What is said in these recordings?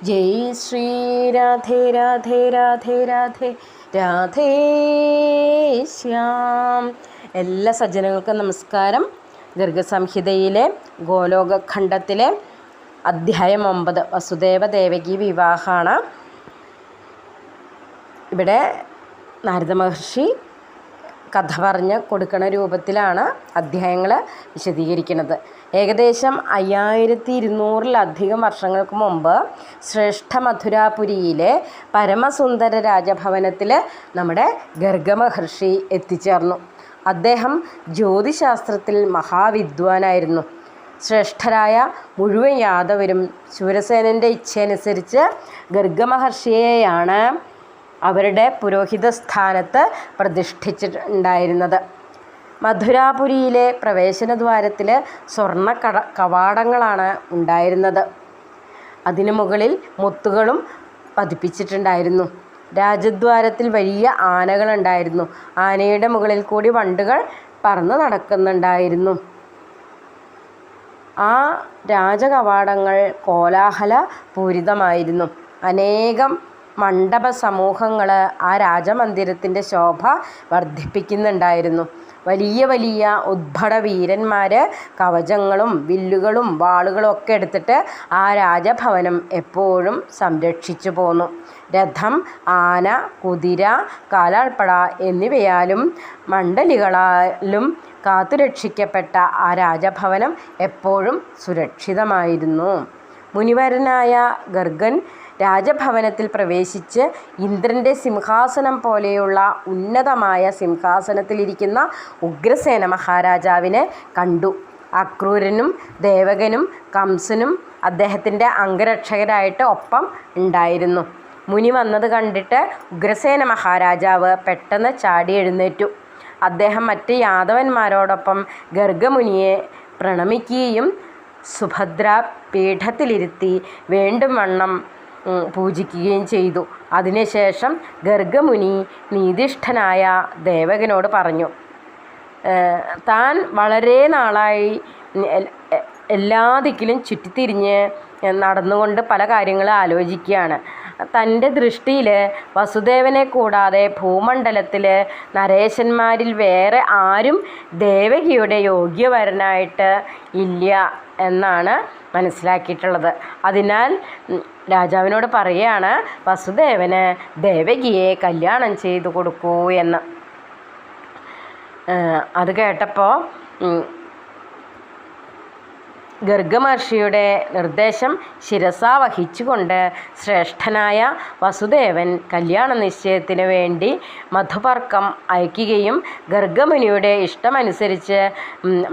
ജയ് ശ്രീ രാധേ രാധേ രാധേ രാധേ രാധേ ശ്യാം. എല്ലാ സജ്ജനങ്ങൾക്കും നമസ്കാരം. ഗർഗസംഹിതയിലെ ഗോലോകഖണ്ഡത്തിലെ അധ്യായം 9 വസുദേവ ദേവകി വിവാഹമാണ്. ഇവിടെ നാരദ മഹർഷി കഥ പറഞ്ഞ് കൊടുക്കുന്ന രൂപത്തിലാണ് അധ്യായങ്ങൾ വിശദീകരിക്കുന്നത്. ഏകദേശം 5200 വർഷങ്ങൾക്ക് മുമ്പ് ശ്രേഷ്ഠ മഥുരാപുരിയിലെ പരമസുന്ദര രാജഭവനത്തിൽ നമ്മുടെ ഗർഗ മഹർഷി എത്തിച്ചേർന്നു. അദ്ദേഹം ജ്യോതിശാസ്ത്രത്തിൽ മഹാവിദ്വാനായിരുന്നു. ശ്രേഷ്ഠരായ മുഴുവൻ യാദവരും ശൂരസേനൻ്റെ ഇച്ഛയനുസരിച്ച് ഗർഗ മഹർഷിയെയാണ് അവരുടെ പുരോഹിത സ്ഥാനത്ത് പ്രതിഷ്ഠിച്ചിട്ടുണ്ടായിരുന്നത്. മഥുരാപുരിയിലെ പ്രവേശനദ്വാരത്തിൽ സ്വർണ്ണ കവാടങ്ങളാണ് ഉണ്ടായിരുന്നത്. അതിനു മുകളിൽ മുത്തുകളും പതിപ്പിച്ചിട്ടുണ്ടായിരുന്നു. രാജദ്വാരത്തിൽ വലിയ ആനകളുണ്ടായിരുന്നു. ആനയുടെ മുകളിൽ കൂടി വണ്ടുകൾ പറന്ന് നടക്കുന്നുണ്ടായിരുന്നു. ആ രാജകവാടങ്ങൾ കോലാഹല പൂരിതമായിരുന്നു. അനേകം മണ്ഡപ സമൂഹങ്ങൾ ആ രാജമന്ദിരത്തിൻ്റെ ശോഭ വർദ്ധിപ്പിക്കുന്നുണ്ടായിരുന്നു. വലിയ വലിയ ഉദ്ഭട വീരന്മാർ കവചങ്ങളും വില്ലുകളും വാളുകളും ഒക്കെ എടുത്തിട്ട് ആ രാജഭവനം എപ്പോഴും സംരക്ഷിച്ചു പോന്നു. രഥം, ആന, കുതിര, കാലാൾപ്പട എന്നിവയാലും മണ്ഡലികളാലും കാത്തുരക്ഷിക്കപ്പെട്ട ആ രാജഭവനം എപ്പോഴും സുരക്ഷിതമായിരുന്നു. മുനിവരനായ ഗർഗൻ രാജഭവനത്തിൽ പ്രവേശിച്ച് ഇന്ദ്രൻ്റെ സിംഹാസനം പോലെയുള്ള ഉന്നതമായ സിംഹാസനത്തിലിരിക്കുന്ന ഉഗ്രസേന മഹാരാജാവിനെ കണ്ടു. അക്രൂരനും ദേവകനും കംസനും അദ്ദേഹത്തിൻ്റെ അംഗരക്ഷകരായിട്ട് ഒപ്പം ഉണ്ടായിരുന്നു. മുനി വന്നത് കണ്ടിട്ട് ഉഗ്രസേന മഹാരാജാവ് പെട്ടെന്ന് ചാടി എഴുന്നേറ്റു. അദ്ദേഹം മറ്റ് യാദവന്മാരോടൊപ്പം ഗർഗമുനിയെ പ്രണമിക്കുകയും സുഭദ്ര പീഠത്തിലിരുത്തി വേണ്ടും വണ്ണം പൂജിക്കുകയും ചെയ്തു. അതിനുശേഷം ഗർഗമുനി നീതിഷ്ഠനായ ദേവകനോട് പറഞ്ഞു, താൻ വളരെ നാളായി എല്ലാ ദിക്കിലും ചുറ്റിത്തിരിഞ്ഞ് നടന്നുകൊണ്ട് പല കാര്യങ്ങൾ ആലോചിക്കുകയാണ്. തൻ്റെ ദൃഷ്ടിയിൽ വസുദേവനെ കൂടാതെ ഭൂമണ്ഡലത്തിൽ നരേശന്മാരിൽ വേറെ ആരും ദേവകിയുടെ യോഗ്യവരനായിട്ട് ഇല്ല എന്നാണ് മനസ്സിലാക്കിയിട്ടുള്ളത്. അതിനാൽ രാജാവിനോട് പറയുകയാണ്, വസുദേവന് ദേവകിയെ കല്യാണം ചെയ്തു കൊടുക്കൂ എന്ന്. അത് കേട്ടപ്പോൾ ഗർഗമഹർഷിയുടെ നിർദ്ദേശം ശിരസാ വഹിച്ചുകൊണ്ട് ശ്രേഷ്ഠനായ വസുദേവൻ കല്യാണ നിശ്ചയത്തിന് വേണ്ടി മധുപർക്കം അയക്കുകയും ഗർഗമുനിയുടെ ഇഷ്ടമനുസരിച്ച്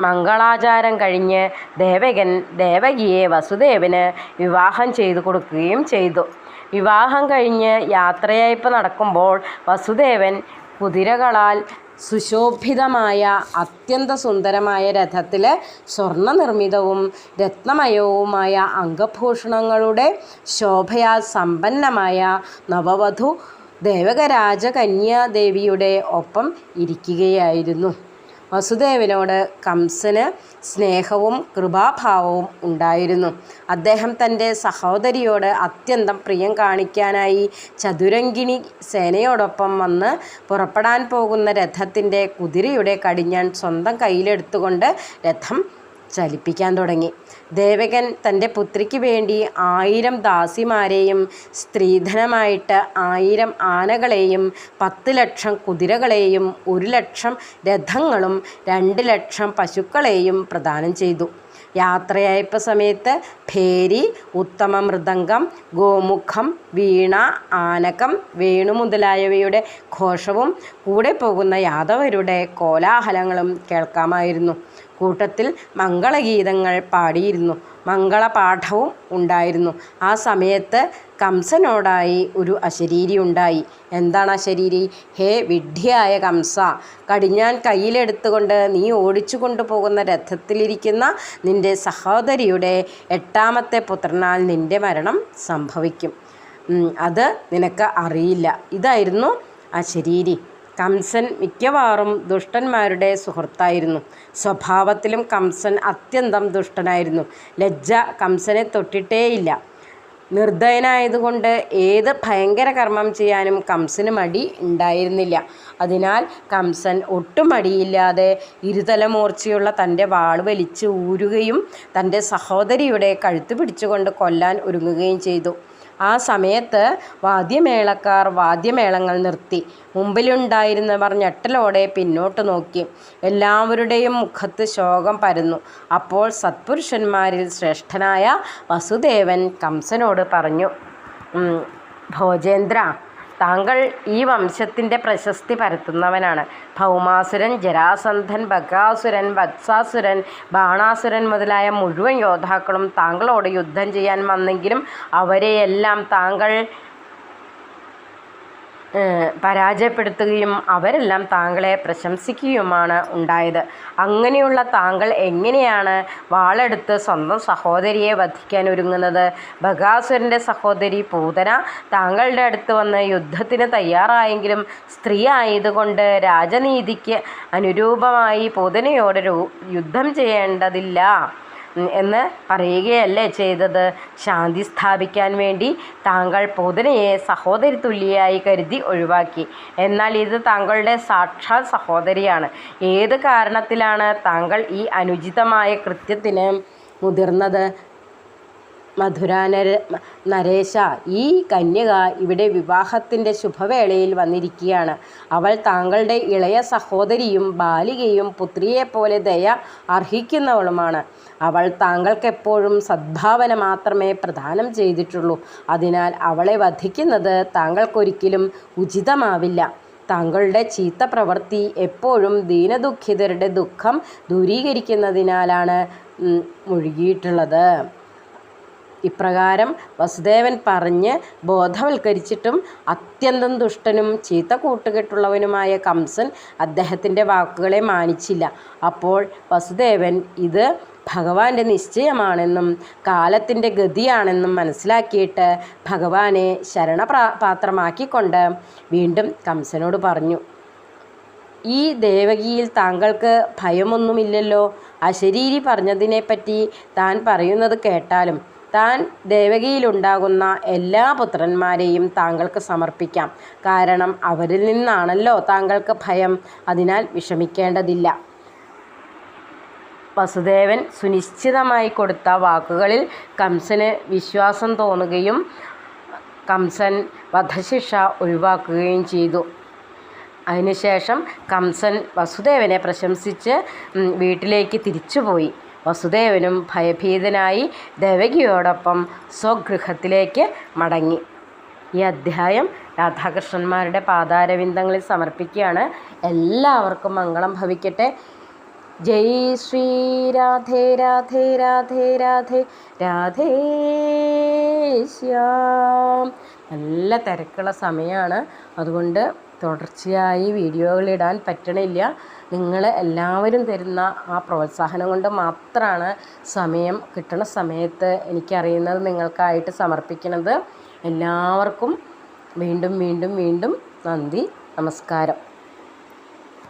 മംഗളാചാരം കഴിഞ്ഞ് ദേവകൻ ദേവകിയെ വസുദേവന് വിവാഹം ചെയ്തു കൊടുക്കുകയും ചെയ്തു. വിവാഹം കഴിഞ്ഞ് യാത്രയയപ്പ് നടക്കുമ്പോൾ വസുദേവൻ കുതിരകളാൽ സുശോഭിതമായ അത്യന്ത സുന്ദരമായ രഥത്തിൽ സ്വർണ്ണ നിർമ്മിതവും രത്നമയവുമായ അംഗഭൂഷണങ്ങളുടെ ശോഭയാൽ സമ്പന്നമായ നവവധു ദേവകരാജകന്യാദേവിയുടെ ഒപ്പം ഇരിക്കുകയായിരുന്നു. വസുദേവനോട് കംസന് സ്നേഹവും കൃപാഭാവവും ഉണ്ടായിരുന്നു. അദ്ദേഹം തൻ്റെ സഹോദരിയോട് അത്യന്തം പ്രിയം കാണിക്കാനായി ചതുരംഗിണി സേനയോടൊപ്പം വന്ന് പുറപ്പെടാൻ പോകുന്ന രഥത്തിൻ്റെ കുതിരയുടെ കടിഞ്ഞാൺ സ്വന്തം കയ്യിലെടുത്തുകൊണ്ട് രഥം ചലിപ്പിക്കാൻ തുടങ്ങി. ദേവകൻ തൻ്റെ പുത്രിക്ക് വേണ്ടി 1000 ദാസിമാരെയും സ്ത്രീധനമായിട്ട് 1000 ആനകളെയും 10 ലക്ഷം കുതിരകളെയും 1 ലക്ഷം രഥങ്ങളും 2 ലക്ഷം പശുക്കളെയും പ്രദാനം ചെയ്തു. യാത്രയയപ്പ സമയത്ത് ഭേരി, ഉത്തമ മൃദംഗം, ഗോമുഖം, വീണ, ആനകം, വേണു മുതലായവയുടെ ഘോഷവും കൂടെ പോകുന്ന യാദവരുടെ കോലാഹലങ്ങളും കേൾക്കാമായിരുന്നു. കൂട്ടത്തിൽ മംഗളഗീതങ്ങൾ പാടിയിരുന്നു. മംഗളപാഠവും ഉണ്ടായിരുന്നു. ആ സമയത്ത് കംസനോടായി ഒരു അശരീരി ഉണ്ടായി. എന്താണ് അശരീരി? ഹേ വിഡ്ഢിയായ കംസ, കടിഞ്ഞാൻ കയ്യിലെടുത്തുകൊണ്ട് നീ ഓടിച്ചു കൊണ്ടുപോകുന്ന രഥത്തിലിരിക്കുന്ന നിൻ്റെ സഹോദരിയുടെ 8ാമത്തെ പുത്രനാൽ നിൻ്റെ മരണം സംഭവിക്കും. അത് നിനക്ക് അറിയില്ല. ഇതായിരുന്നു അശരീരി. കംസൻ മിക്കവാറും ദുഷ്ടന്മാരുടെ സുഹൃത്തായിരുന്നു. സ്വഭാവത്തിലും കംസൻ അത്യന്തം ദുഷ്ടനായിരുന്നു. ലജ്ജ കംസനെ തൊട്ടിട്ടേയില്ല. നിർദ്ദയനായതുകൊണ്ട് ഏത് ഭയങ്കര കർമ്മം ചെയ്യാനും കംസന് മടി ഉണ്ടായിരുന്നില്ല. അതിനാൽ കംസൻ ഒട്ടും മടിയില്ലാതെ ഇരുതലമൂർച്ചയുള്ള തൻ്റെ വാൾ വലിച്ച് ഊരുകയും തൻ്റെ സഹോദരിയുടെ കഴുത്ത് പിടിച്ചുകൊണ്ട് കൊല്ലാൻ ഒരുങ്ങുകയും ചെയ്തു. ആ സമയത്ത് വാദ്യമേളക്കാർ വാദ്യമേളങ്ങൾ നിർത്തി. മുമ്പിലുണ്ടായിരുന്നവർ ഞെട്ടലോടെ പിന്നോട്ട് നോക്കി. എല്ലാവരുടെയും മുഖത്ത് ശോകം പരന്നു. അപ്പോൾ സത്പുരുഷന്മാരിൽ ശ്രേഷ്ഠനായ വസുദേവൻ കംസനോട് പറഞ്ഞു, ഭോജേന്ദ്ര, താങ്കൾ ഈ വംശത്തിൻ്റെ പ്രശസ്തി പരത്തുന്നവനാണ്. ഭൗമാസുരൻ, ജരാസന്ധൻ, ബകാസുരൻ, വത്സാസുരൻ, ബാണാസുരൻ മുതലായ മുഴുവൻ യോദ്ധാക്കളും താങ്കളോട് യുദ്ധം ചെയ്യാൻ വന്നെങ്കിലും അവരെയെല്ലാം താങ്കൾ പരാജയപ്പെടുത്തുകയും അവരെല്ലാം താങ്കളെ പ്രശംസിക്കുകയുമാണ് ഉണ്ടായത്. അങ്ങനെയുള്ള താങ്കൾ എങ്ങനെയാണ് വാളെടുത്ത് സ്വന്തം സഹോദരിയെ വധിക്കാൻ ഒരുങ്ങുന്നത്? ബകാസുരൻ്റെ സഹോദരി പൂതന താങ്കളുടെ അടുത്ത് വന്ന് യുദ്ധത്തിന് തയ്യാറായെങ്കിലും സ്ത്രീ ആയതുകൊണ്ട് രാജനീതിക്ക് അനുരൂപമായി പൂതനയോട് യുദ്ധം ചെയ്യേണ്ടതില്ല എന്ന് പറയുകയല്ലേ ചെയ്തത്? ശാന്തി സ്ഥാപിക്കാൻ വേണ്ടി താങ്കൾ പൂതനയെ സഹോദരി തുല്യയായി കരുതി ഒഴിവാക്കി. എന്നാൽ ഇത് താങ്കളുടെ സാക്ഷാൽ സഹോദരിയാണ്. ഏത് കാരണത്തിലാണ് താങ്കൾ ഈ അനുചിതമായ കൃത്യത്തിന് മുതിർന്നത്? നരേശ, ഈ കന്യക ഇവിടെ വിവാഹത്തിൻ്റെ ശുഭവേളയിൽ വന്നിരിക്കുകയാണ്. അവൾ താങ്കളുടെ ഇളയ സഹോദരിയും ബാലികയും പുത്രിയെപ്പോലെ ദയ അർഹിക്കുന്നവളുമാണ്. അവൾ താങ്കൾക്കെപ്പോഴും സദ്ഭാവന മാത്രമേ പ്രദാനം ചെയ്തിട്ടുള്ളൂ. അതിനാൽ അവളെ വധിക്കുന്നത് താങ്കൾക്കൊരിക്കലും ഉചിതമാവില്ല. താങ്കളുടെ ചീത്ത പ്രവൃത്തി എപ്പോഴും ദീനദുഃഖിതരുടെ ദുഃഖം ദൂരീകരിക്കുന്നതിനാലാണ് മുഴുകിയിട്ടുള്ളത്. ഇപ്രകാരം വസുദേവൻ പറഞ്ഞ് ബോധവൽക്കരിച്ചിട്ടും അത്യന്തം ദുഷ്ടനും ചീത്ത കൂട്ടുകെട്ടുള്ളവനുമായ കംസൻ അദ്ദേഹത്തിൻ്റെ വാക്കുകളെ മാനിച്ചില്ല. അപ്പോൾ വസുദേവൻ ഇത് ഭഗവാന്റെ നിശ്ചയമാണെന്നും കാലത്തിൻ്റെ ഗതിയാണെന്നും മനസ്സിലാക്കിയിട്ട് ഭഗവാനെ ശരണപാത്രമാക്കിക്കൊണ്ട് വീണ്ടും കംസനോട് പറഞ്ഞു, ഈ ദേവകിയിൽ താങ്കൾക്ക് ഭയമൊന്നുമില്ലല്ലോ? അശരീരി പറഞ്ഞതിനെപ്പറ്റി താൻ പറയുന്നത് കേട്ടാലും താൻ ദേവകിയിലുണ്ടാകുന്ന എല്ലാ പുത്രന്മാരെയും താങ്കൾക്ക് സമർപ്പിക്കാം. കാരണം അവരിൽ നിന്നാണല്ലോ താങ്കൾക്ക് ഭയം. അതിനാൽ വിഷമിക്കേണ്ടതില്ല. വസുദേവൻ സുനിശ്ചിതമായി കൊടുത്ത വാക്കുകളിൽ കംസന് വിശ്വാസം തോന്നുകയും കംസൻ വധശിക്ഷ ഒഴിവാക്കുകയും ചെയ്തു. അതിനുശേഷം കംസൻ വസുദേവനെ പ്രശംസിച്ച് വീട്ടിലേക്ക് തിരിച്ചുപോയി. വസുദേവനും ഭയഭീതനായി ദേവകിയോടൊപ്പം സ്വഗൃഹത്തിലേക്ക് മടങ്ങി. ഈ അധ്യായം രാധാകൃഷ്ണന്മാരുടെ പാതാരവിന്ദങ്ങളിൽ സമർപ്പിക്കുകയാണ്. എല്ലാവർക്കും മംഗളം ഭവിക്കട്ടെ. ജയ് ശ്രീ രാധേ രാധേ രാധേ രാധേ രാധേ ശ്യാം. നല്ല തിരക്കുള്ള സമയമാണ്, അതുകൊണ്ട് തുടർച്ചയായി വീഡിയോകളിടാൻ പറ്റണില്ല. നിങ്ങൾ എല്ലാവരും തരുന്ന ആ പ്രോത്സാഹനം കൊണ്ട് മാത്രമാണ് സമയം കിട്ടണ സമയത്ത് എനിക്കറിയുന്നത് നിങ്ങൾക്കായിട്ട് സമർപ്പിക്കുന്നത്. എല്ലാവർക്കും വീണ്ടും വീണ്ടും വീണ്ടും നന്ദി, നമസ്കാരം.